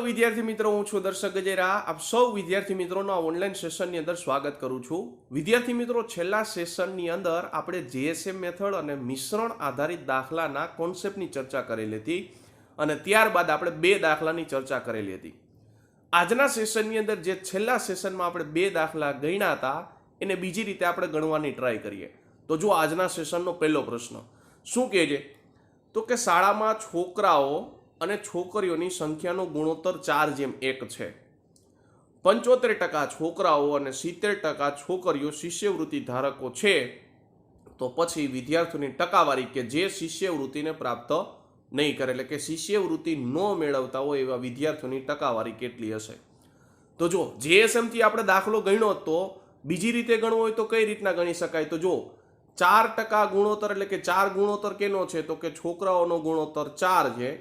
વિદ્યાર્થી મિત્રો, હું છું દર્શક ગજેરા. આપ સૌ વિદ્યાર્થી મિત્રોનો આ ઓનલાઈન સેશનની અંદર સ્વાગત કરું છું. વિદ્યાર્થી મિત્રો, છેલ્લા સેશનની અંદર આપણે જીએસએમ મેથડ અને મિશ્રણ આધારિત દાખલાના કોન્સેપ્ટની ચર્ચા કરેલી હતી અને ત્યારબાદ આપણે બે દાખલાની ચર્ચા કરેલી હતી. આજના સેશનની અંદર જે છેલ્લા સેશનમાં આપણે બે દાખલા ગણ્યા હતા એને બીજી રીતે આપણે ગણવાની ટ્રાય કરીએ. તો જો આજના સેશનનો પહેલો પ્રશ્ન શું કહે છે, તો કે શાળામાં છોકરાઓ અને છોકરીઓની સંખ્યાનો ગુણોત્તર 4:1 છે. 75% છોકરાઓ અને 70% છોકરીઓ શિષ્યવૃત્તિ ધારકો છે. તો પછી વિદ્યાર્થીઓની ટકાવારી કે જે શિષ્યવૃત્તિને પ્રાપ્ત નહીં કરે, એટલે કે શિષ્યવૃત્તિ ન મેળવતા હોય એવા વિદ્યાર્થીઓની ટકાવારી કેટલી હશે. તો જો જીએસએમથી આપણે દાખલો ગણ્યો તો બીજી રીતે ગણવો હોય તો કઈ રીતના ગણી શકાય. તો જો 4% ગુણોત્તર એટલે કે 4 ગુણોત્તર કેનો છે, તો કે છોકરાઓનો ગુણોત્તર 4 છે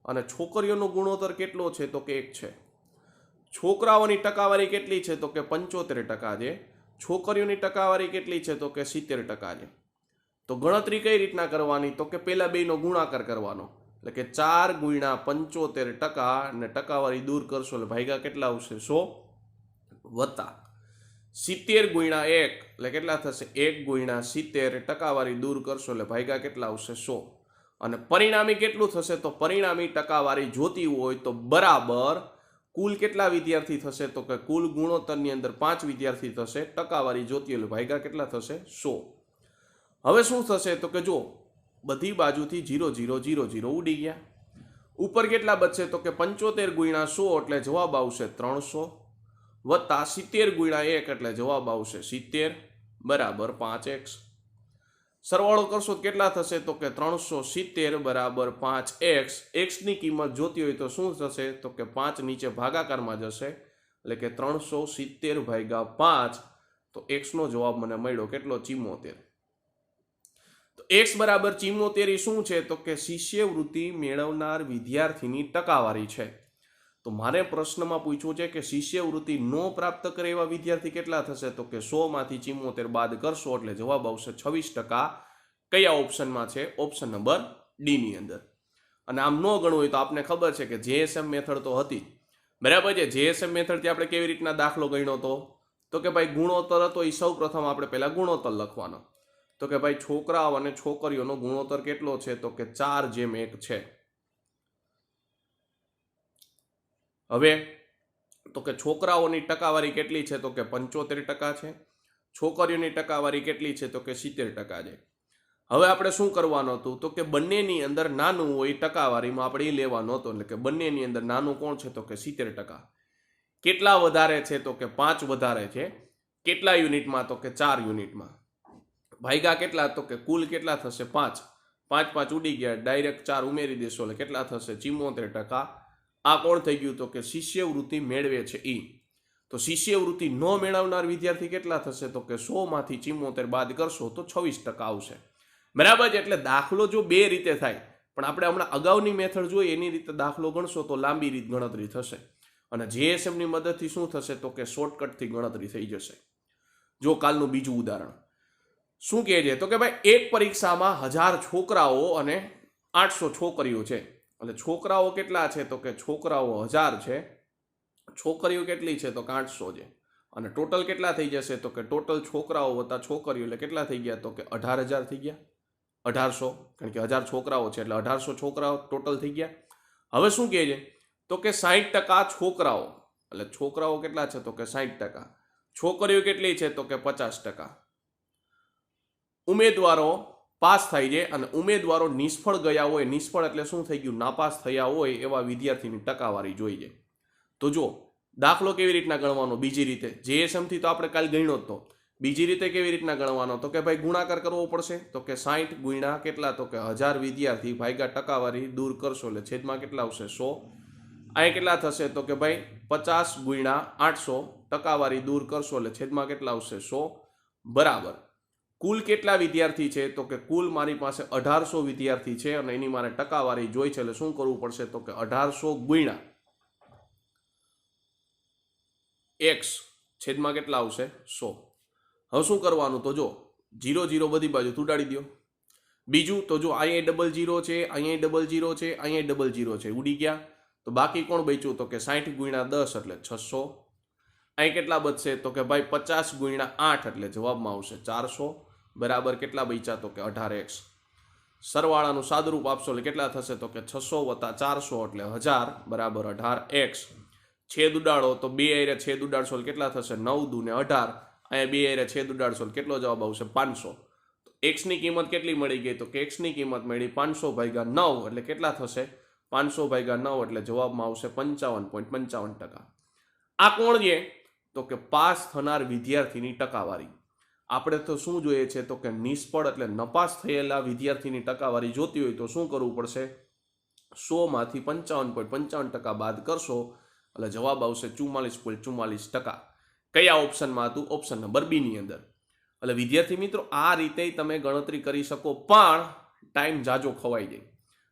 અને છોકરીઓનો ગુણોત્તર કેટલો છે, તો કે 1 છે. છોકરાઓની ટકાવારી કેટલી છે, તો કે 75% છે. છોકરીઓની ટકાવારી કેટલી છે, તો કે 70% છે. તો ગણતરી કઈ રીતના કરવાની, તો કે પેલા બેનો ગુણાકાર કરવાનો, એટલે કે 4 × 75% અને ટકાવારી દૂર કરશો એટલે ભાગ્યા કેટલા આવશે 100 વત્તા 70 × 1 એટલે કેટલા થશે 1 × 70 ટકાવારી દૂર કરશો એટલે ભાગ્યા કેટલા આવશે 100 અને પરિણામી કેટલું થશે, તો પરિણામી ટકાવારી જોતી હોય તો બરાબર કુલ કેટલા વિદ્યાર્થી થશે, તો કે કુલ ગુણોત્તરની અંદર 5 વિદ્યાર્થી થશે. ટકાવારી જોતી એટલે ભાગ્યા કેટલા થશે 100. હવે શું થશે, તો કે જો બધી બાજુથી 0 0 0 0 ઉડી ગયા. ઉપર કેટલા બચશે, તો કે 75 × 100 એટલે જવાબ આવશે 300 વત્તા 70 × 1 એટલે જવાબ આવશે 70 બરાબર 5x. સરવાળો કરશો કેટલા થશે, તો કે 370 બરાબર 5x. એક્સની કિંમત જોતી હોય તો શું થશે, તો કે 5 નીચે ભાગાકારમાં જશે એટલે કે 370/5. તો એક્સનો જવાબ મને મળ્યો કેટલો 74. તો એક્સ બરાબર 74 એ શું છે, તો કે શિષ્યવૃત્તિ મેળવનાર વિદ્યાર્થીની ટકાવારી છે. તો મારે પ્રશ્નમાં પૂછ્યું છે કે શિષ્યવૃત્તિ નો પ્રાપ્ત કરે એવા વિદ્યાર્થી કેટલા થશે, તો કે 100 માંથી 74 બાદ કરશો એટલે જવાબ આવશે 26%. કયા ઓપ્શનમાં છે, ઓપ્શન નંબર ડી ની અંદર. અને આમ ન ગણવું હોય તો આપને ખબર છે કે જીએસએમ મેથડ તો હતી, બરાબર છે. જીએસએમ મેથડથી આપણે કેવી રીતના દાખલો ગણ્યો હતો, તો કે ભાઈ ગુણોત્તર હતો એ સૌ પ્રથમ આપણે પહેલા ગુણોત્તર લખવાનો. તો કે ભાઈ છોકરાઓ અને છોકરીઓનો ગુણોત્તર કેટલો છે, તો કે 4:1 છે. હવે તો કે છોકરાઓની ટકાવારી કેટલી છે, તો કે 75% છે. છોકરીઓની ટકાવારી કેટલી છે, તો કે 70% છે. હવે આપણે શું કરવાનું હતું, તો કે બંનેની અંદર નાનું હોય ટકાવારીમાં આપણે એ લેવાનું હતું, એટલે કે બંનેની અંદર નાનું કોણ છે, તો કે 70%. કેટલા વધારે છે, તો કે 5 વધારે છે. કેટલા યુનિટમાં, તો કે 4 યુનિટમાં. ભાગ્યા કેટલા, તો કે કુલ કેટલા થશે 5. 5 5 ઉડી ગયા, ડાયરેક્ટ 4 ઉમેરી દેશો એટલે કેટલા થશે 74%. આ કોણ થઈ ગયું, તો કે શિષ્યવૃત્તિ મેળવે છે ઈ. તો શિષ્યવૃત્તિ ન મેળવનાર વિદ્યાર્થી કેટલા થશે, તો કે 100 માંથી 74 બાદ કરશો તો 26% આવશે, બરાબર છે. એટલે દાખલો જો બે રીતે થાય, પણ આપણે હમણાં અગાઉની મેથડ જોઈએ એની રીતે દાખલો ગણશો તો લાંબી રીત ગણતરી થશે અને જીએસએમ ની મદદથી શું થશે, તો કે શોર્ટકટથી ગણતરી થઈ જશે. જો કાલનું બીજું ઉદાહરણ શું કહે છે, તો કે ભાઈ એક પરીક્ષામાં 1000 છોકરાઓ અને 800 છોકરીઓ છે. એટલે છોકરાઓ કેટલા છે, તો કે છોકરાઓ 1000 છે, છોકરીઓ કેટલી છે, તો કે 800 છે. અને ટોટલ કેટલા થઈ જશે, તો કે ટોટલ છોકરાઓ વત્તા છોકરીઓ એટલે કેટલા થઈ ગયા, તો કે 18000 થઈ ગયા. 1800, કારણ કે 1000 છોકરાઓ છે એટલે 1800 છોકરાઓ ટોટલ થઈ ગયા. હવે શું કહે છે, તો કે 60% છોકરાઓ, એટલે છોકરાઓ કેટલા છે, તો કે 60%. છોકરીઓ કેટલી છે, તો કે 50%. ઉમેદવારો પાસ થાય છે અને ઉમેદવારો નિષ્ફળ ગયા હોય, નિષ્ફળ એટલે શું થઈ ગયું, નાપાસ થયા હોય એવા વિદ્યાર્થીની ટકાવારી જોઈએ. તો જો દાખલો કેવી રીતના ગણવાનો, બીજી રીતે જીએસએમ થી તો આપણે કાલ ગણ્યો હતો. બીજી રીતે કેવી રીતના ગણવાનો, તો કે ભાઈ ગુણાકાર કરવો પડશે. તો કે 60 × કેટલા, તો કે 1000 વિદ્યાર્થી ભાગ્યા ટકાવારી દૂર કરશો એટલે છેદમાં કેટલા આવશે 100. અહીં કેટલા થશે, તો કે ભાઈ 50 × 800 ટકાવારી દૂર કરશો એટલે છેદમાં કેટલા આવશે 100 બરાબર. કુલ કેટલા વિદ્યાર્થી છે, તો કે કુલ મારી પાસે 1800 વિદ્યાર્થી છે અને એની મારે ટકાવારી જોઈ છે એટલે શું કરવું પડશે, તો કે 1800 × x છેદમાં કેટલા આવશે 100. હવે શું કરવાનું, તો જો 0 0 બધી બાજુ ઉડાડી દો. બીજું તો જો અહીંયા 00 છે, અહીંયા 00 છે, અહીંયા 00 છે, ઉડી ગયા. તો બાકી કોણ બચ્યું તો કે 60 ગુણ્યા 10 એટલે 600. અહીં કેટલા બચશે તો કે ભાઈ 50 ગુણ્યા 8 એટલે જવાબમાં આવશે 400 બરાબર કેટલા બચ્યા તો કે 18x. સરવાળાનું સાદુરૂપ આપશો એટલે કેટલા થશે તો કે 600 + 400 એટલે 1000 બરાબર 18x. છેદ ઉડાડો તો 2 આયરે છેદ ઉડાડશો એટલે કેટલા થશે 9 દુ ને 18. અહીંયા 2 આયરે છેદ ઉડાડશો એટલે કેટલો જવાબ આવશે 500. તો x ની કિંમત કેટલી મળી ગઈ તો કે x ની કિંમત મળી 500/9 એટલે કેટલા થશે 500/9 એટલે જવાબમાં આવશે 55.55%. આ કોણ છે તો કે પાસ થનાર વિદ્યાર્થીની ટકાવારી. આપણે તો શું જોઈએ છે તો કે નિષ્ફળ એટલે નપાસ થયેલા વિદ્યાર્થીની ટકાવારી જોતી હોય તો શું કરવું પડશે 100 માંથી 55.55% બાદ કરશો એટલે જવાબ આવશે 44.44%. કયા ઓપ્શનમાં હતું ઓપ્શન નંબર બી ની અંદર. એટલે વિદ્યાર્થી મિત્રો આ રીતે તમે ગણતરી કરી શકો પણ ટાઈમ જાજો ખવાઈ જાય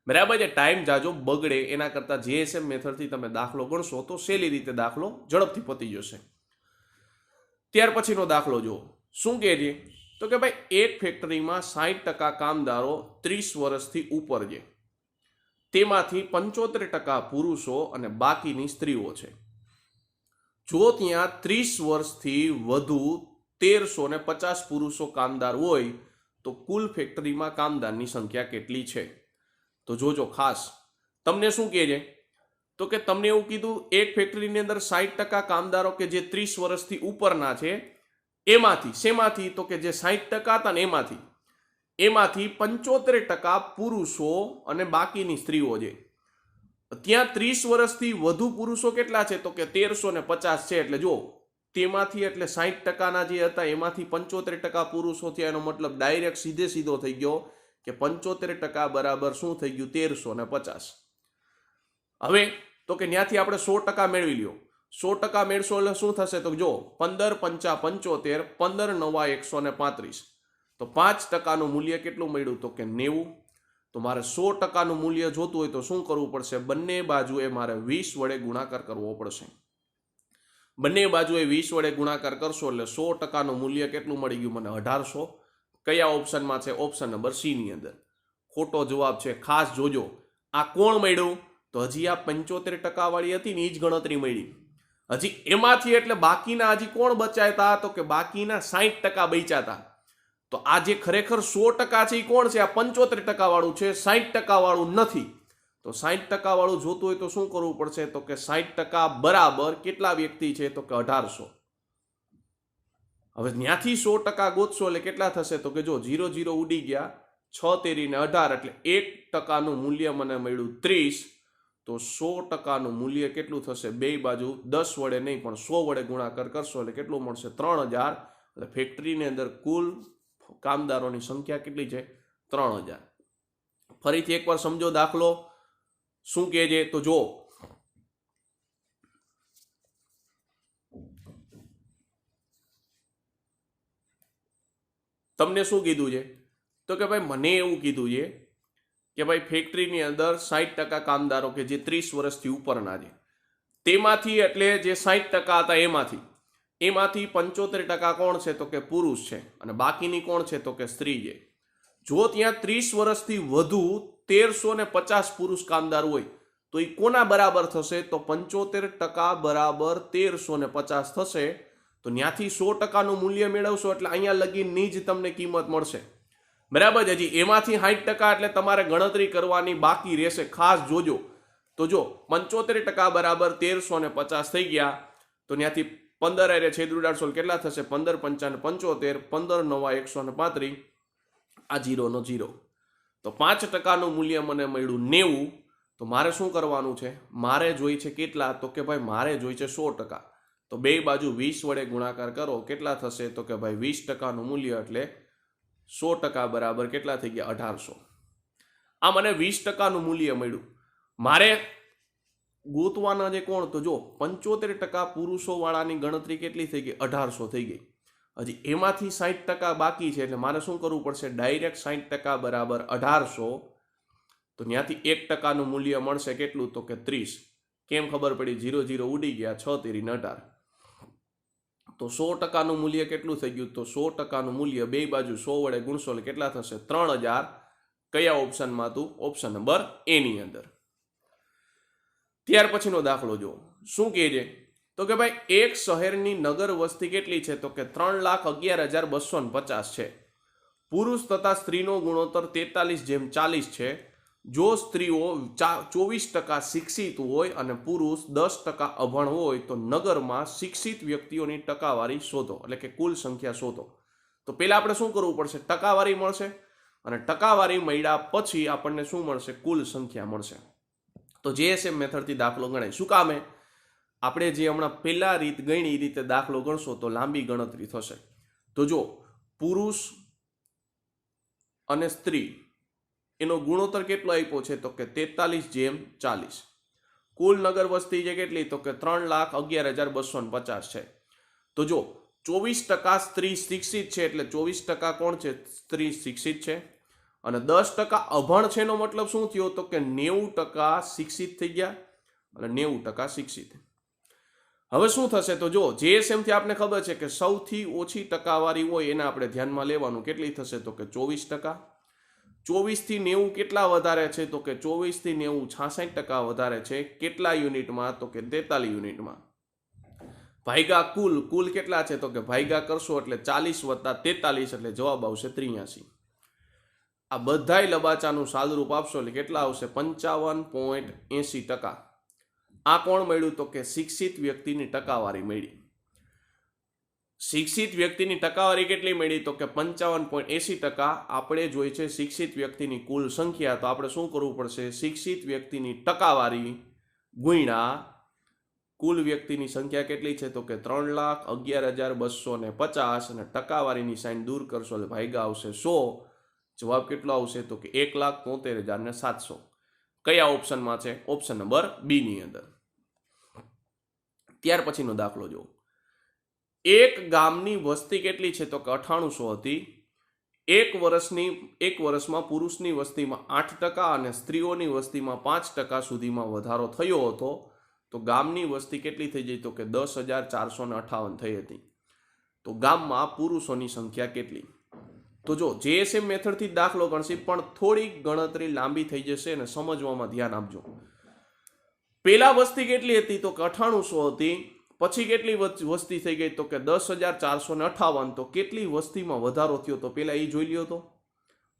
બરાબર છે. ટાઈમ જાજો બગડે એના કરતાં JSM મેથડથી તમે દાખલો ગણશો તો સહેલી રીતે દાખલો ઝડપથી પતી જશે. ત્યાર પછીનો દાખલો જુઓ શું કહે છે તો કે ભાઈ એક ફેક્ટરીમાં 60% કામદારો 30 વર્ષથી ઉપર છે. તેમાંથી 75% પુરુષો અને બાકીની સ્ત્રીઓ છે. જો ત્યાં 30 વર્ષથી વધુ 1350 પુરુષો કામદાર હોય તો કુલ ફેક્ટરીમાં કામદારની સંખ્યા કેટલી છે? તો જોજો ખાસ તમને શું કહે છે તો કે તમને એવું કીધું એક ફેક્ટરીની અંદર 60% કામદારો કે જે 30 વર્ષથી ઉપરના છે એમાંથી શેમાંથી તો કે જે 60% હતા ને એમાંથી 75% પુરુષો અને બાકીની સ્ત્રીઓ છે. ત્યાં 30 વર્ષથી વધુ પુરુષો કેટલા છે તો કે 1350 છે. એટલે જો તેમાંથી એટલે 60%ના જે હતા એમાંથી 75% પુરુષો થયા એનો મતલબ ડાયરેક્ટ સીધો થઈ ગયો કે 75% બરાબર શું થઈ ગયું 1350. હવે તો કે ત્યાંથી આપણે 100% મેળવી લ્યો. 100% મેળશો એટલે શું થશે તો જો 15 × 5 = 75, 15 × 9 = 135. તો 5%નું મૂલ્ય કેટલું મળ્યું તો કે 90. તો મારે 100%નું મૂલ્ય જોતું હોય તો શું કરવું પડશે બંને બાજુએ મારે 20 વડે ગુણાકાર કરવો પડશે. બંને બાજુએ 20 વડે ગુણાકાર કરશો એટલે 100%નું મૂલ્ય કેટલું મળી ગયું મને 1800. કયા ઓપ્શનમાં છે ઓપ્શન નંબર સી ની અંદર. ખોટો જવાબ છે ખાસ જોજો. આ કોણ મળ્યું તો હજી આ 75% વાળી હતી ને એ જ ગણતરી મળી. હજી એમાંથી એટલે બાકીના હજી કોણ બચાયા હતા તો કે બાકીના 60% બચ્યા હતા. તો આ જે ખરેખર 100% છે એ કોણ છે આ 75% વાળું છે 60% વાળું નથી. તો 60% વાળું જોતું હોય તો શું કરવું પડશે તો કે 60% બરાબર કેટલા વ્યક્તિ છે તો કે 1800. હવે ત્યાંથી 100% ગોતશો એટલે કેટલા થશે તો કે જો 0 0 ઉડી ગયા 6 તેરી ને 18 એટલે 1%નું મૂલ્ય મને મળ્યું 30. તો 100%નું મૂલ્ય કેટલું થશે બે બાજુ 10 વડે નહીં પણ 100 વડે ગુણાકાર કરશો એટલે કેટલું મળશે 3000. એટલે ફેક્ટરીની અંદર કુલ કામદારોની સંખ્યા કેટલી છે 3000. ફરીથી એકવાર સમજો દાખલો શું કહે છે તો જો તમને શું કીધું છે તો કે ભાઈ મને એવું કીધું છે કે ભાઈ ફેક્ટરીની અંદર 60% કામદારો કે જે 30 વર્ષથી ઉપરના છે તેમાંથી એટલે જે 60% હતા એમાંથી 75% કોણ છે તો કે પુરુષ છે અને બાકીની કોણ છે તો કે સ્ત્રી છે. જો ત્યાં 30 વર્ષથી વધુ 1350 પુરુષ કામદાર હોય તો એ કોના બરાબર થશે તો 75% બરાબર 1350 થશે. તો ત્યાંથી 100%નું મૂલ્ય મેળવશો એટલે અહીંયા લગીની જ તમને કિંમત મળશે બરાબર. હજી એમાંથી 60% એટલે તમારે ગણતરી કરવાની બાકી રહેશે ખાસ જોજો. તો જો 75% બરાબર 1350 થઈ ગયા તો ત્યાંથી 15 આરે છેદ ઉડાડશો કેટલા થશે 15 × 5 = 75, 15 × 9 = 135. આ 0 નો 0. તો 5%નું મૂલ્ય મને મળ્યું 90. તો મારે શું કરવાનું છે મારે જોઈ છે કેટલા તો કે ભાઈ મારે જોઈ છે 100%. તો બે બાજુ 20 વડે ગુણાકાર કરો કેટલા થશે તો કે ભાઈ 20%નું મૂલ્ય એટલે 100% બરાબર કેટલા થઈ ગયા 1800. આ મને 20%નું મૂલ્ય મળ્યું. મારે ગોતવાના જે કોણ તો જો 75% પુરુષો વાળાની ગણતરી કેટલી થઈ ગઈ 1800 થઈ ગઈ. હજી એમાંથી 60% બાકી છે એટલે મારે શું કરવું પડશે ડાયરેક્ટ 60% બરાબર 1800. તો ત્યાંથી 1%નું મૂલ્ય મળશે કેટલું તો કે 30. કેમ ખબર પડી 0 0 ઉડી ગયા 6 તેરી ને 18. તો 100%નું મૂલ્ય કેટલું થઈ ગયું તો 100%નું મૂલ્ય બે બાજુ 100 વડે ગુણશો એટલે કેટલા થશે 3000. કયા ઓપ્શનમાં હતું ઓપ્શન નંબર એ ની અંદર. ત્યાર પછીનો દાખલો જુઓ શું કહે છે તો કે ભાઈ એક શહેરની નગર વસ્તી કેટલી છે તો કે 3,11,250 છે. પુરુષ તથા સ્ત્રીનો ગુણોત્તર 43:40 છે. જો સ્ત્રીઓ 24% શિક્ષિત હોય અને પુરુષ 10% અભણ હોય તો નગરમાં શિક્ષિત વ્યક્તિઓની ટકાવારી શોધો, એટલે કે કુલ સંખ્યા શોધો. તો પહેલા આપણે શું કરવું પડશે? ટકાવારી મળશે, અને ટકાવારી મળ્યા પછી આપણને શું મળશે? કુલ સંખ્યા મળશે. તો JSM મેથડથી દાખલો ગણાય. શું કામે? આપણે જે હમણાં પહેલા રીત ગણી રીતે દાખલો ગણશો તો લાંબી ગણતરી થશે. તો જો પુરુષ અને સ્ત્રી એનો ગુણોત્તર કેટલો આપ્યો છે તો કે 43:40. કુલ નગર વસ્તી છે કેટલી તો કે 3,11,250 છે. તો જો 24% સ્ત્રી શિક્ષિત છે એટલે 24% કોણ છે? સ્ત્રી શિક્ષિત છે. અને 10% અભણ છે એનો મતલબ શું થયો તો કે 90% શિક્ષિત થઈ ગયા અને 90% શિક્ષિત. હવે શું થશે તો જો JSM થી આપણે ખબર છે કે સૌથી ઓછી ટકાવારી હોય એને આપણે ધ્યાનમાં લેવાનું. કેટલી થશે તો કે 24%. 24 થી 90 કેટલા વધારે છે તો કે 24 થી 90 66% વધારે છે. કેટલા યુનિટમાં તો કે 43 યુનિટમાં. ભાગ્યા કુલ કેટલા છે તો કે ભાગ્યા કરશો એટલે 40 + 43 એટલે જવાબ આવશે 83. આ બધાય લબાચાનું સાદુરૂપ આપશો એટલે કેટલા આવશે? 55.80%. આ કોણ મળ્યું તો કે શિક્ષિત વ્યક્તિની ટકાવારી મળી. શિક્ષિત વ્યક્તિની ટકાવારી કેટલી મળી તો કે 55.80%. આપણે જોઈ છે શિક્ષિત વ્યક્તિની કુલ સંખ્યા, તો આપણે શું કરવું પડશે? શિક્ષિત વ્યક્તિની ટકાવારી ગુણ્યા કુલ વ્યક્તિની સંખ્યા કેટલી છે તો કે 3,11,250 અને ટકાવારીની સાઈન દૂર કરશો એટલે ભાગ્યા આવશે 100. જવાબ કેટલો આવશે તો કે 1,73,700. કયા ઓપ્શનમાં છે? ઓપ્શન નંબર બી ની અંદર. ત્યાર પછીનો દાખલો જુઓ. એક ગામની વસ્તી કેટલી છે તો કે 9800 હતી. એક વર્ષમાં પુરુષની વસ્તીમાં 8% અને સ્ત્રીઓની વસ્તીમાં 5% સુધીમાં વધારો થયો હતો. તો ગામની વસ્તી કેટલી થઈ ગઈ તો કે 10,458 થઈ હતી. તો ગામમાં પુરુષોની સંખ્યા કેટલી? તો જો JSM મેથડથી દાખલો ગણશી, પણ થોડીક ગણતરી લાંબી થઈ જશે અને સમજવામાં ધ્યાન આપજો. પેલા વસ્તી કેટલી હતી તો કે 9800 હતી. પછી કેટલી વસ્તી થઈ ગઈ તો કે 10,458. તો કેટલી વસ્તીમાં વધારો થયો તો પેલા એ જોઈ લ્યો.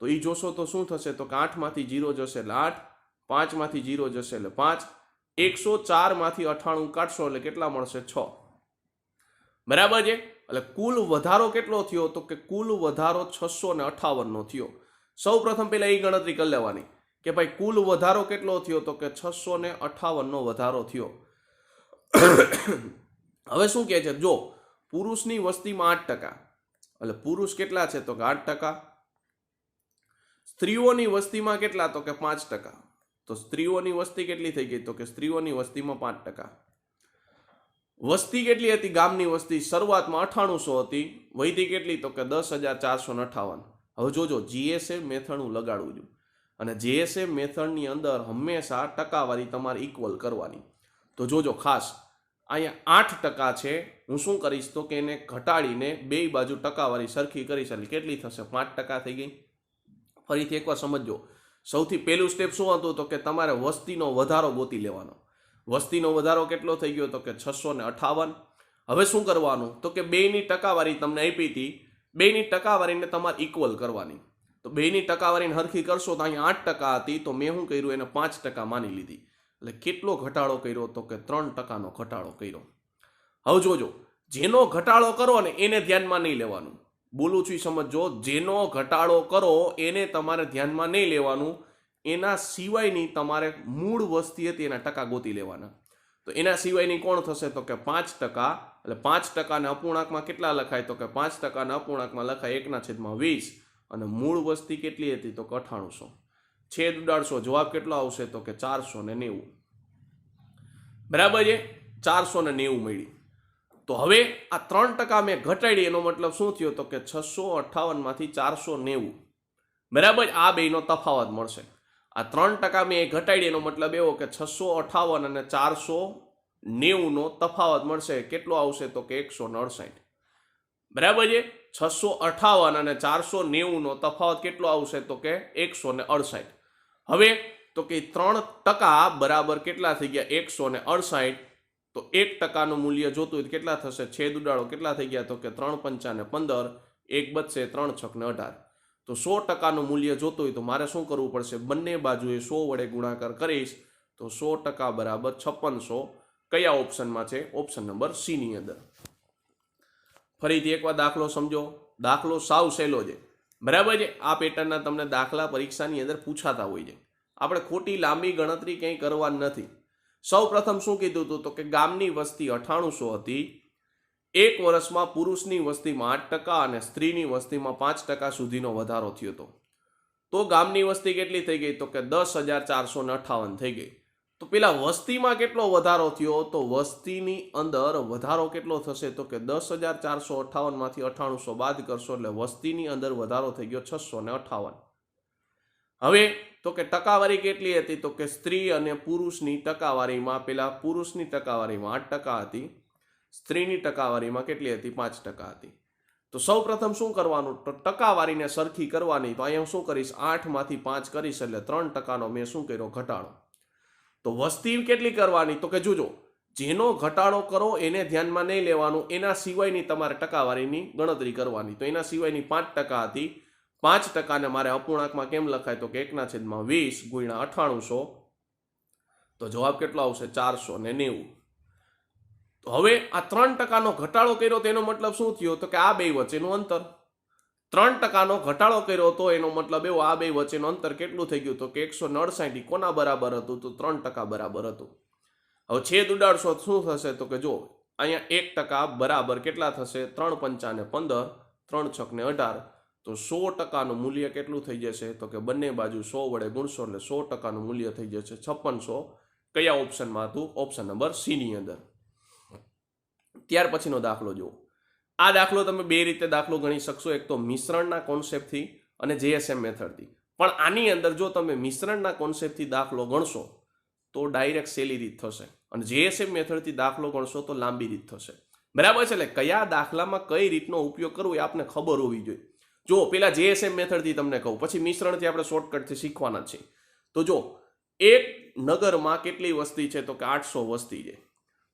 તો એ જોશો તો શું થશે તો કે 8માંથી 0 જશે એટલે 8, 5માંથી 0 જશે એટલે 5, 104માંથી 98 કાઢશો એટલે કેટલા મળશે? 6. બરાબર છે. એટલે કુલ વધારો કેટલો થયો તો કે કુલ વધારો 658 નો થયો. સૌ પ્રથમ પહેલા એ ગણતરી કરી લેવાની કે ભાઈ કુલ વધારો કેટલો થયો તો કે 658 નો વધારો થયો. હવે શું કહે છે? જો પુરુષની વસ્તીમાં 8%, એટલે પુરુષ કેટલા છે તો કે 8%. સ્ત્રીઓની વસ્તીમાં કેટલા તો કે 5%. તો સ્ત્રીઓની વસ્તી કેટલી થઈ ગઈ તો કે સ્ત્રીઓની વસ્તીમાં 5%. વસ્તી કેટલી હતી? ગામની વસ્તી શરૂઆતમાં 9800 હતી. વૈધી કેટલી તો કે 10,458. હવે જોજો JSM મેથડ હું લગાડું છું, અને JSM મેથડની અંદર હંમેશા ટકાવારી તમારે ઇક્વલ કરવાની. તો જોજો ખાસ અહીંયા 8% છે. હું શું કરીશ તો કે એને ઘટાડીને બે બાજુ ટકાવારી સરખી કરીશ એટલે કેટલી થશે? 5% થઈ ગઈ. ફરીથી એકવાર સમજો. સૌથી પહેલું સ્ટેપ શું હતું તો કે તમારે વસ્તીનો વધારો ગોતી લેવાનો. વસ્તીનો વધારો કેટલો થઈ ગયો તો કે 658. હવે શું કરવાનું તો કે બેની ટકાવારી તમને આપી હતી, બેની ટકાવારીને તમારે ઇક્વલ કરવાની. તો બેની ટકાવારીને હરખી કરશો તો અહીંયા 8% હતી, તો મેં શું કર્યું એને 5% માની લીધી. એટલે કેટલો ઘટાડો કર્યો તો કે 3%નો ઘટાડો કર્યો. હવે જોજો જેનો ઘટાડો કરો ને એને ધ્યાનમાં નહીં લેવાનું. બોલું છું સમજો, જેનો ઘટાડો કરો એને તમારે ધ્યાનમાં નહીં લેવાનું. એના સિવાયની તમારે મૂળ વસ્તી હતી એના ટકા ગોતી લેવાના. તો એના સિવાયની કોણ થશે તો કે 5%. એટલે 5%ને અપૂર્ણાંકમાં કેટલા લખાય તો કે 5%ના અપૂર્ણાંકમાં લખાય 1/20. અને મૂળ વસ્તી કેટલી હતી તો કે 9800. છેદ ઉડાડશો જવાબ કેટલો આવશે તો કે 490. બરાબર છે? 490 મળી. તો હવે આ 3% મેં ઘટાડી એનો મતલબ શું થયો તો કે 658માંથી 490. બરાબર? આ બેનો તફાવત મળશે. આ 3% મેં ઘટાડી એનો મતલબ એવો કે 658 અને 490 નો તફાવત મળશે. કેટલો આવશે તો કે 168. બરાબર છે? 658 અને 490 નો તફાવત કેટલો આવશે તો કે 168. હવે તો કે 3% બરાબર કેટલા થઈ ગયા 168. તો 1%નું મૂલ્ય જોતું હોય તો કેટલા થશે? છેદ ઉડાડો, કેટલા થઈ ગયા? તો કે 3 પંચાને 15, 1 બચશે 3 છક ને 18. તો 100%નું મૂલ્ય જોતું હોય તો મારે શું કરવું પડશે? બંને બાજુએ 100 વડે ગુણાકાર કરીશ તો 100% બરાબર 5600. કયા ઓપ્શનમાં છે? ઓપ્શન નંબર સી ની અંદર. ફરીથી એકવાર દાખલો સમજો. દાખલો સાવ સહેલો છે, બરાબર છે. આ પેટર્નના તમને દાખલા પરીક્ષાની અંદર પૂછાતા હોય છે. આપણે ખોટી લાંબી ગણતરી કંઈ કરવાની નથી. સૌ પ્રથમ શું કીધું હતું? તો કે ગામની વસ્તી 9800 હતી. એક વર્ષમાં પુરુષની વસ્તીમાં 8% અને સ્ત્રીની વસ્તીમાં 5% સુધીનો વધારો થયો હતો. તો ગામની વસ્તી કેટલી થઈ ગઈ? તો કે 10,458 થઈ ગઈ. તો પેલા વસ્તીમાં કેટલો વધારો થયો? તો વસ્તીની અંદર વધારો કેટલો થશે? તો કે 10,458 માંથી 9800 બાદ કરશો એટલે વસ્તીની અંદર વધારો થઈ ગયો 658. હવે તો કે ટકાવારી કેટલી હતી? તો કે સ્ત્રી અને પુરુષની ટકાવારીમાં પેલા પુરુષની ટકાવારીમાં 8% હતી, સ્ત્રીની ટકાવારીમાં કેટલી હતી? 5% હતી. તો સૌ પ્રથમ શું કરવાનું? તો ટકાવારીને સરખી કરવાની. તો અહીંયા શું કરીશ? 8 માંથી 5 કરીશ એટલે 3%નો મેં શું કર્યો? ઘટાડો. તો વસ્તી કેટલી કરવાની? તો કે જોજો, જેનો ઘટાડો કરો એને ધ્યાનમાં નહીં લેવાનું, એના સિવાયની તમારે ટકાવારીની ગણતરી કરવાની. તો એના સિવાયની 5% હતી. 5%ને મારે અપૂર્ણાંકમાં કેમ લખાય? તો કે 1/20 ગુણ્યા 9800. તો જવાબ કેટલો આવશે? 490. તો હવે આ 3%નો ઘટાડો કર્યો તો એનો મતલબ શું થયો? તો કે આ બે વચ્ચેનું અંતર. 3%નો ઘટાડો કર્યો તો એનો મતલબ એવો, આ બે વચ્ચેનું અંતર કેટલું થઈ ગયું? તો કે 169. કોના બરાબર હતું? તો 3% બરાબર હતું. હવે છેદ ઉડાડશો શું થશે? તો કે જો અહીંયા 1% બરાબર કેટલા થશે? 3 પંચાને 15, 3 છકને 18. તો 100%નું મૂલ્ય કેટલું થઈ જશે? તો કે બંને બાજુ 100 વડે ગુણશો એટલે 100%નું મૂલ્ય થઈ જશે 5600. કયા ઓપ્શનમાં હતું? ઓપ્શન નંબર સી ની અંદર. ત્યાર પછીનો દાખલો જુઓ. આ દાખલો તમે બે રીતે દાખલો ગણી શકશો. એક તો મિશ્રણના કોન્સેપ્ટથી અને જેએસએમ મેથડથી. પણ આની અંદર જો તમે મિશ્રણના કોન્સેપ્ટથી દાખલો ગણશો તો ડાયરેક્ટ સહેલી રીત થશે, અને જેએસએમ મેથડથી દાખલો ગણશો તો લાંબી રીત થશે. બરાબર છે? એટલે કયા દાખલામાં કઈ રીતનો ઉપયોગ કરવો એ આપને ખબર હોવી જોઈએ. જો પેલા જેએસએમ મેથડથી તમને કહું, પછી મિશ્રણથી આપણે શોર્ટકટથી શીખવાના છે. તો જો એક નગરમાં કેટલી વસ્તી છે? તો કે 800 વસ્તી છે.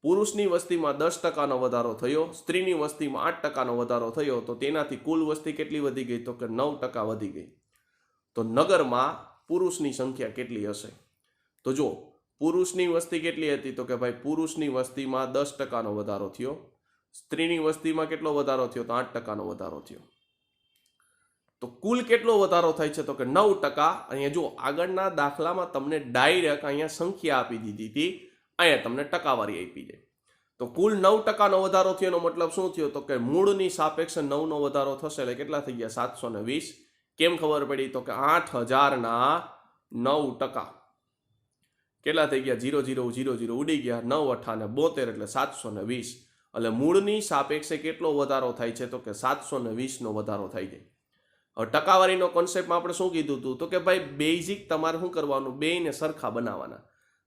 પુરુષની વસ્તીમાં 10%નો વધારો થયો, સ્ત્રીની વસ્તીમાં 8%નો વધારો થયો. તો તેનાથી કુલ વસ્તી કેટલી વધી ગઈ? તો કે 9% વધી ગઈ. તો નગરમાં પુરુષની સંખ્યા કેટલી હશે? તો જો પુરુષની વસ્તી કેટલી હતી? તો કે ભાઈ પુરુષની વસ્તીમાં 10%નો વધારો થયો. સ્ત્રીની વસ્તીમાં કેટલો વધારો થયો? તો 8%નો વધારો થયો. તો કુલ કેટલો વધારો થાય છે? તો કે 9%. અહીંયા જો આગળના દાખલામાં તમને ડાયરેક્ટ અહીંયા સંખ્યા આપી દીધી હતી, અહીંયા તમને ટકાવારી આપી છે. તો કુલ 9%નો વધારો થયો એનો મતલબ શું થયો? તો કે મૂળની સાપેક્ષે 9નો વધારો થશે એટલે કેટલા થઈ ગયા? 720. કેમ ખબર પડી? તો કે 8000ના 9%. કેટલા થઈ ગયા? 0 0 0 0 ઉડી ગયા. 9 8 ને 72 એટલે 720. એટલે મૂળની સાપેક્ષે કેટલો વધારો થાય છે? તો કે 720નો વધારો થાય છે. હવે ટકાવારીનો કોન્સેપ્ટમાં આપણે શું કીધું હતું? તો કે ભાઈ બેઝિક તમારે શું કરવાનું? બેયને સરખા બનાવવાના.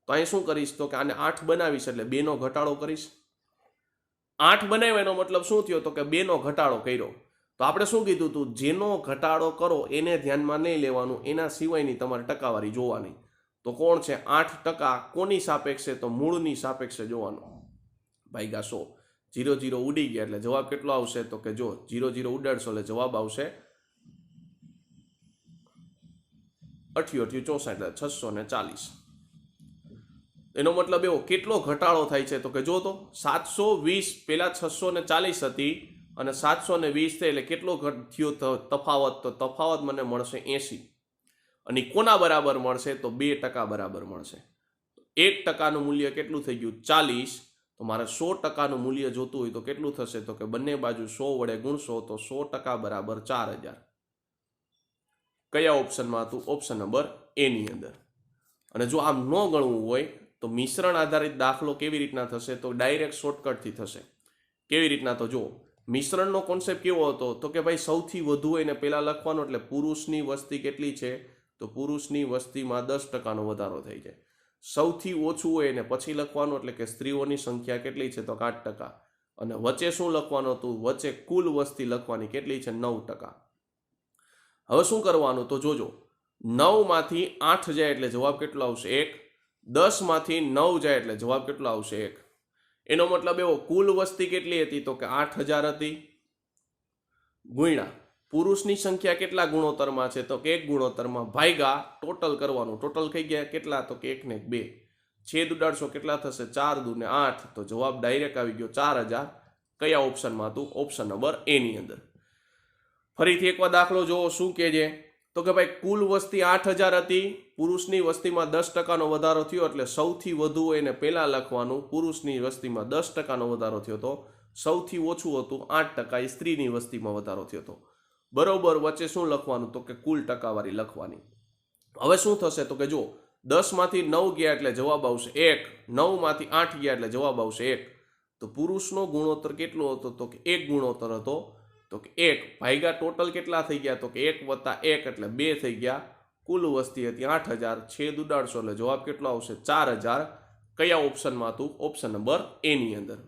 તો અહીં શું કરીશ? તો કે આને 8 બનાવીશ એટલે 2નો ઘટાડો કરીશ. 8 બનાવ્યો એનો મતલબ શું થયો? તો કે 2નો ઘટાડો કર્યો. તો આપણે શું કીધું હતું? જેનો ઘટાડો કરો એને ધ્યાનમાં નહીં લેવાનું, એના સિવાયની તમારે ટકાવારી જોવાની. તો કોણ છે? 8%. કોની સાપેક્ષે? તો મૂળની સાપેક્ષે જોવાનું. ભાગ્યા 100. 0 0 ઉડી ગયા એટલે જવાબ કેટલો આવશે? તો કે જો 0 0 ઉડાડશો એટલે જવાબ આવશે 88 64 એટલે 640. એનો મતલબ એવો કેટલો ઘટાડો થાય છે? તો કે જો તો 720 પેલા 640 હતી અને 720 થઈ એટલે કેટલો થયો તફાવત? તો તફાવત મને મળશે 80. અને કોના બરાબર મળશે? તો 2% બરાબર મળશે. 1%નું મૂલ્ય કેટલું થઈ ગયું? 40. તો મારે 100%નું મૂલ્ય જોતું હોય તો કેટલું થશે? તો કે બંને બાજુ 100 વડે ગુણશો તો 100% બરાબર 4000. કયા ઓપ્શનમાં હતું? ઓપ્શન નંબર એ ની અંદર. અને જો આમ ન ગણવું હોય તો મિશ્રણ આધારિત દાખલો કેવી રીતના થશે? તો ડાયરેક્ટ શોર્ટકટથી થશે. કેવી રીતના? તો જો મિશ્રણનો કોન્સેપ્ટ કેવો હતો? તો કે ભાઈ સૌથી વધુ હોય ને પહેલા લખવાનો, એટલે પુરુષની વસ્તી કેટલી છે? તો પુરુષની વસ્તીમાં 10%નો વધારો થઈ જાય. સૌથી ઓછું હોય ને પછી લખવાનું, એટલે કે સ્ત્રીઓની સંખ્યા કેટલી છે? તો 8%. અને વચ્ચે શું લખવાનું હતું? વચ્ચે કુલ વસ્તી લખવાની કેટલી છે? 9%. હવે શું કરવાનું? તો જોજો 9માંથી 8 જાય એટલે જવાબ કેટલો આવશે 1. 10માંથી 9 જાય એટલે જવાબ કેટલો આવશે 1. એનો મતલબ એવો કુલ વસ્તી કેટલી હતી તો કે 8000 હતી ગુણ્યા પુરુષની સંખ્યા કેટલા ગુણોત્તરમાં છે તો કે 1 ગુણોત્તરમાં ભાગ્યા ટોટલ કરવાનું. ટોટલ થઈ ગયા કેટલા તો કે 1 ને 2 છેદ ઉડાડશો કેટલા થશે 4 દુ ને 8 તો જવાબ ડાયરેક્ટ આવી ગયો 4000. કયા ઓપ્શનમાં હતું? ઓપ્શન નંબર એ ની અંદર. ફરીથી એકવાર દાખલો જોવો શું કહે છે તો કે ભાઈ કુલ વસ્તી 8000 હતી, પુરુષની વસ્તીમાં 10% વધારો થયો એટલે સૌથી વધુ એને પહેલા લખવાનું. પુરુષની વસ્તીમાં 10% વધારો થયો તો સૌથી ઓછું હતું 8%, એ સ્ત્રીની વસ્તીમાં વધારો થયો હતો. બરોબર, વચ્ચે શું લખવાનું તો કે કુલ ટકાવારી લખવાની. હવે શું થશે તો કે જો 10માંથી 9 ગયા એટલે જવાબ આવશે 1, 9માંથી 8 ગયા એટલે જવાબ આવશે 1. તો પુરુષનો ગુણોત્તર કેટલો હતો તો કે 1 ગુણોત્તર હતો તો કે 1 ભાગ્યા ટોટલ કેટલા થઈ ગયા તો કે 1 વત્તા 1 એટલે 2 થઈ ગયા. કુલ વસ્તી હતી 8000, છેદ ઉડાડશો એટલે જવાબ કેટલો આવશે 4000. કયા ઓપ્શનમાં હતું? ઓપ્શન નંબર એ ની અંદર.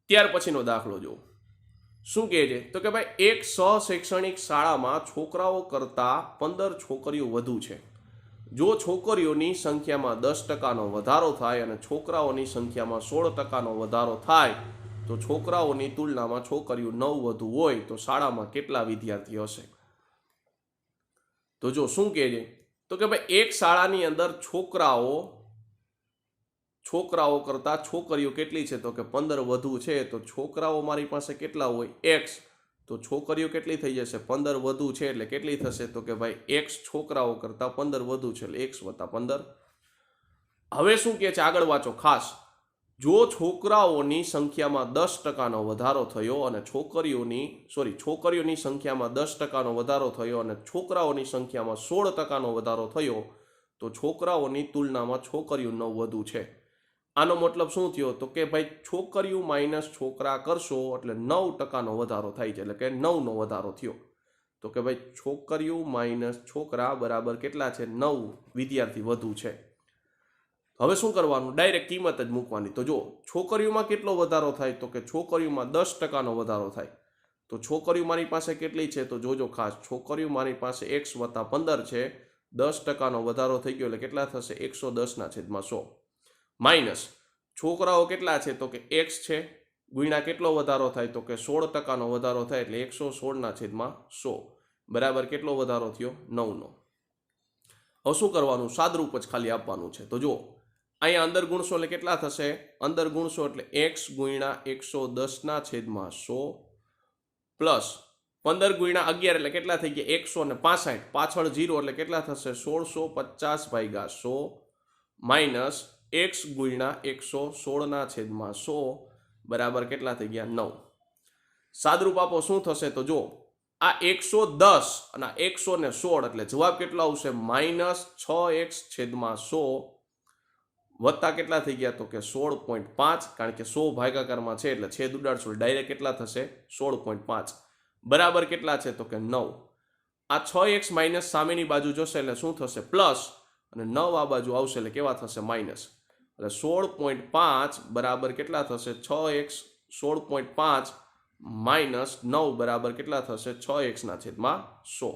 ત્યાર પછીનો દાખલો જો શું કહે છે તો કે ભાઈ એક શૈક્ષણિક શાળામાં છોકરાઓ કરતાં 15 છોકરીઓ વધુ છે. જો છોકરીઓની સંખ્યામાં 10%નો વધારો થાય અને છોકરાઓની સંખ્યામાં 16%નો વધારો થાય તો છોકરાઓની તુલનામાં છોકરીઓ 9 વધુ હોય તો શાળામાં કેટલા વિદ્યાર્થીઓ હશે? તો જો શું કહે છે તો કે ભાઈ એક શાળાની અંદર છોકરાઓ કરતા છોકરીઓ કેટલી છે તો કે 15 વધુ છે. તો છોકરાઓ મારી પાસે કેટલા હોય x, તો છોકરીઓ કેટલી થઈ જશે 15 વધુ છે એટલે કેટલી થશે તો કે ભાઈ x છોકરાઓ કરતા 15 વધુ છે એટલે x વત્તા 15. હવે શું કહે છે આગળ વાંચો ખાસ. જો છોકરાઓની સંખ્યામાં 10%નો વધારો થયો અને છોકરીઓની સંખ્યામાં 10%નો વધારો થયો અને છોકરાઓની સંખ્યામાં 16%નો વધારો થયો તો છોકરાઓની તુલનામાં છોકરીઓ 9 વધુ છે. આનો મતલબ શું થયો તો કે ભાઈ છોકરીઓ માઇનસ છોકરા કરશો એટલે 9%નો વધારો થાય છે એટલે કે 9નો વધારો થયો. તો કે ભાઈ છોકરીઓ માઇનસ છોકરા બરાબર કેટલા છે 9 વિદ્યાર્થી વધુ છે. હવે શું કરવાનું? ડાયરેક્ટ કિંમત જ મૂકવાની. તો જો છોકરીઓમાં કેટલો વધારો થાય તો કે છોકરીઓમાં 10%નો વધારો થાય. તો છોકરીઓ મારી પાસે કેટલી છે તો જોજો ખાસ, છોકરીઓ મારી પાસે x વત્તા 15 છે. 10%નો વધારો થઈ ગયો એટલે કેટલા થશે 110/100 માઇનસ છોકરાઓ કેટલા છે તો કે x છે ગુણ્યા કેટલો વધારો થાય તો કે 16%નો વધારો થાય એટલે 116/100 બરાબર કેટલો વધારો થયો 9નો. હવે શું કરવાનું? સાદરૂપ જ ખાલી આપવાનું છે. તો જો અહીંયા અંદર ગુણશો એટલે કેટલા થશે? અંદર ગુણશો એટલે x ગુણ્યા 110/100 પ્લસ 15 ગુણ્યા 11 એટલે કેટલા થઈ ગયા 165, પાછળ 0 એટલે કેટલા થશે 1650/100 માઇનસ x ગુણ્યા 116/100 બરાબર કેટલા થઈ ગયા 9. સાદરૂપ આપો શું થશે તો જો આ 110 અને 116 એટલે જવાબ કેટલો આવશે -6x/100 વત્તા કેટલા થઈ ગયા તો કે 16.5, કારણ કે 100 ભાગાકારમાં છે એટલે છેદ ઉડાડશો ડાયરેક્ટ કેટલા થશે 16.5 બરાબર કેટલા છે તો કે 9. આ 6x માઇનસ સામેની બાજુ જશે એટલે શું થશે પ્લસ, અને 9 આ બાજુ આવશે એટલે કેવા થશે માઇનસ. એટલે 16.5 બરાબર કેટલા થશે 6x 16.5 માઇનસ 9 બરાબર કેટલા થશે 6x/100.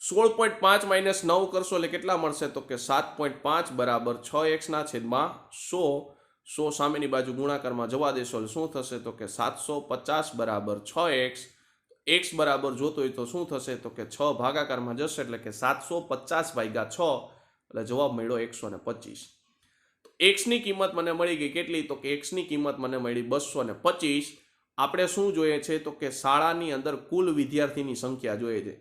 16.5 માઇનસ 9 કરશો એટલે કેટલા મળશે તો કે 7.5 બરાબર 6x/100. 100 સામેની બાજુ ગુણાકારમાં જવા દેશો એટલે શું થશે તો કે 750 બરાબર 6x. x બરાબર જોતો હોય તો શું થશે તો કે 6 ભાગાકારમાં જશે એટલે કે 750/6 એટલે જવાબ મળ્યો 125. x ની કિંમત મને મળી ગઈ કેટલી તો કે x ની કિંમત મને મળી 225. આપણે શું જોઈએ છે તો કે શાળાની અંદર કુલ વિદ્યાર્થીની સંખ્યા જોઈએ છે.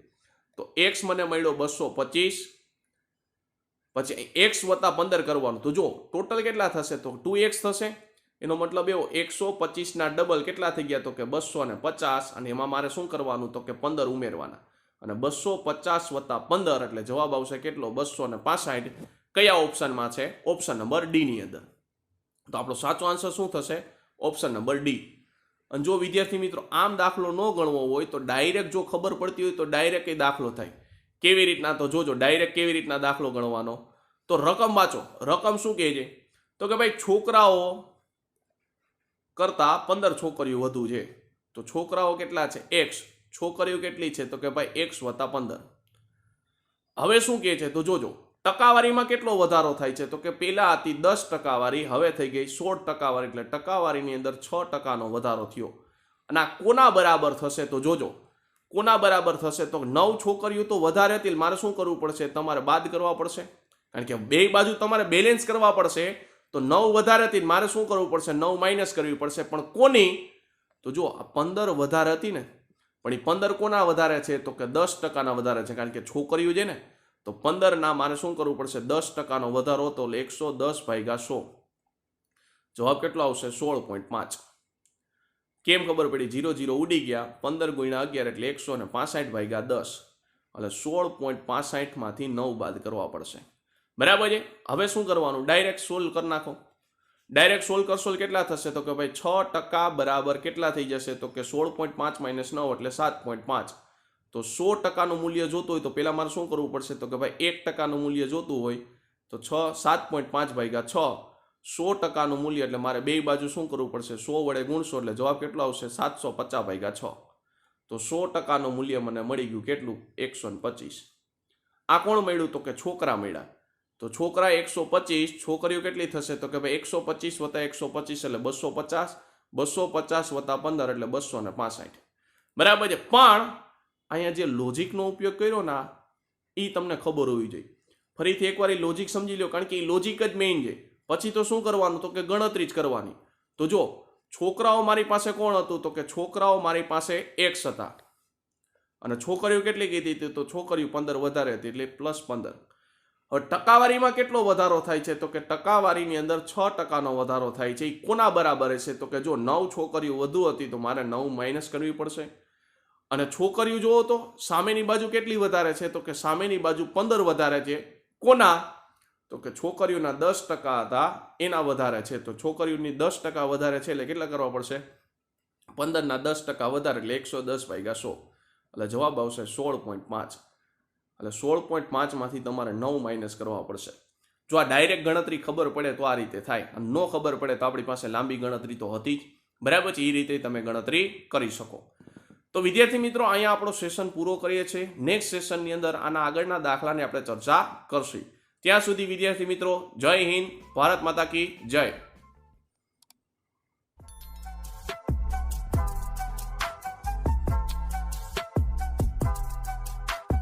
તો x મને મળ્યો 225, પછી x વત્તા 15 કરવાનું. તો જો ટોટલ કેટલા થશે તો 2x થશે. એનો મતલબ એવો 125 ના ડબલ કેટલા થઈ ગયા તો કે 250, અને એમાં મારે શું કરવાનું તો કે 15 ઉમેરવાના, અને 250 વત્તા 15 એટલે જવાબ આવશે કેટલો 265. કયા ઓપ્શનમાં છે? ઓપ્શન નંબર ડી ની અંદર. તો આપણો સાચો આન્સર શું થશે? Option number D. અને જો વિદ્યાર્થી મિત્રો આમ દાખલો ન ગણવો હોય તો ડાયરેક્ટ જો ખબર પડતી હોય તો ડાયરેક્ટ એ દાખલો થાય. કેવી રીતના? તો જોજો ડાયરેક્ટ કેવી રીતના દાખલો ગણવાનો. તો રકમ વાંચો. રકમ શું કહે છે તો કે ભાઈ છોકરાઓ કરતા 15 છોકરીઓ વધુ છે. તો છોકરાઓ કેટલા છે x, છોકરીઓ કેટલી છે તો કે ભાઈ x વત્તા 15. હવે શું કહે છે તો જોજો, ટકાવારીમાં કેટલો વધારો થાય છે તો કે પેલા હતી 10 ટકાવારી, હવે થઈ ગઈ 16 ટકાવારી, એટલે ટકાવારીની અંદર 6% વધારો થયો. અને આ કોના બરાબર થશે તો જોજો, કોના બરાબર થશે તો 9 છોકરીઓ તો વધારે હતી, મારે શું કરવું પડશે, તમારે બાદ કરવા પડશે, કારણ કે બે બાજુ તમારે બેલેન્સ કરવા પડશે. તો 9 વધારે હતી, મારે શું કરવું પડશે, 9 માઇનસ કરવી પડશે. પણ કોની તો જો આ 15 વધારે હતી ને, પણ એ 15 કોના વધારે છે તો કે 10% વધારે છે, કારણ કે છોકરીઓ છે ને. તો 15 ના મારે શું કરવું પડશે, 10% વધારો હતો, એટલે 110 ભાગ્યા 100. જવાબ કેટલો આવશે, 16.5. કેમ ખબર પડી, 0 0 ઉડી ગયા, 15 ગુણ્યા 11 એટલે 165 ભાગ્યા 10, એટલે 16.65 માંથી 9 બાદ કરવા પડશે. બરાબર છે. હવે શું કરવાનું, ડાયરેક્ટ સોલ્વ કરી નાખો. ડાયરેક્ટ સોલ્વ કરશો કેટલા થશે તો કે ભાઈ 6% બરાબર કેટલા થઈ જશે તો કે 16.5 માઇનસ 9 એટલે 7.5. તો 100%નું મૂલ્ય જોતું હોય તો પહેલા મારે શું કરવું પડશે તો કે ભાઈ 1%નું મૂલ્ય જોતું હોય તો 7.5 ભાગ્યા 6, 100%નું મૂલ્ય એટલે મારે બે બાજુ શું કરવું પડશે, 100 વડે ગુણશો એટલે જવાબ કેટલો આવશે, 750 ભાગ્યા 6. તો 100%નું મૂલ્ય મને મળી ગયું કેટલું, 125. આ કોણ મળ્યું તો કે છોકરા મળ્યા. તો છોકરા 125, છોકરીઓ કેટલી થશે તો કે ભાઈ 125 વત્તા 125 એટલે 250, 250 વત્તા 15 એટલે 265. બરાબર છે. પણ અહીંયા જે લોજિકનો ઉપયોગ કર્યો ને એ તમને ખબર હોવી જોઈએ. ફરીથી એકવાર એ લોજિક સમજી લો, કારણ કે એ લોજિક જ મેઇન છે. પછી તો શું કરવાનું તો કે ગણતરી જ કરવાની. તો જો છોકરાઓ મારી પાસે કોણ હતું તો કે છોકરાઓ મારી પાસે x હતા, અને છોકરીઓ કેટલી કીધી હતી તો છોકરીઓ 15 વધારે હતી એટલે +15. હવે ટકાવારીમાં કેટલો વધારો થાય છે તો કે ટકાવારીની અંદર 6%નો વધારો થાય છે. એ કોના બરાબર છે તો કે જો 9 છોકરીઓ વધુ હતી તો મારે 9 માઇનસ કરવી પડશે. અને છોકરીઓ જુઓ તો સામેની બાજુ કેટલી વધારે છે તો કે સામેની બાજુ 15 વધારે છે. કોના તો કે છોકરીઓના 10% હતા એના વધારે છે. તો છોકરીઓની 10% વધારે છે એટલે કેટલા કરવા પડશે, 15 ના 10% વધારે એટલે 110 ભાગ્યા 100, એટલે જવાબ આવશે 16.5. એટલે 16.5 માંથી તમારે 9 માઇનસ કરવા પડશે. જો આ ડાયરેક્ટ ગણતરી ખબર પડે તો આ રીતે થાય, અને ન ખબર પડે તો આપણી પાસે લાંબી ગણતરી તો હતી જ. બરાબર છે. એ રીતે તમે ગણતરી કરી શકો. તો વિદ્યાર્થી મિત્રો, અહીંયા આપણો સેશન પૂરો કરીએ છીએ. નેક્સ્ટ સેશનની અંદર આના આગળના દાખલાની આપણે ચર્ચા કરશું. ત્યાં સુધી વિદ્યાર્થી મિત્રો, જય હિન્દ, ભારત માતા કી જય.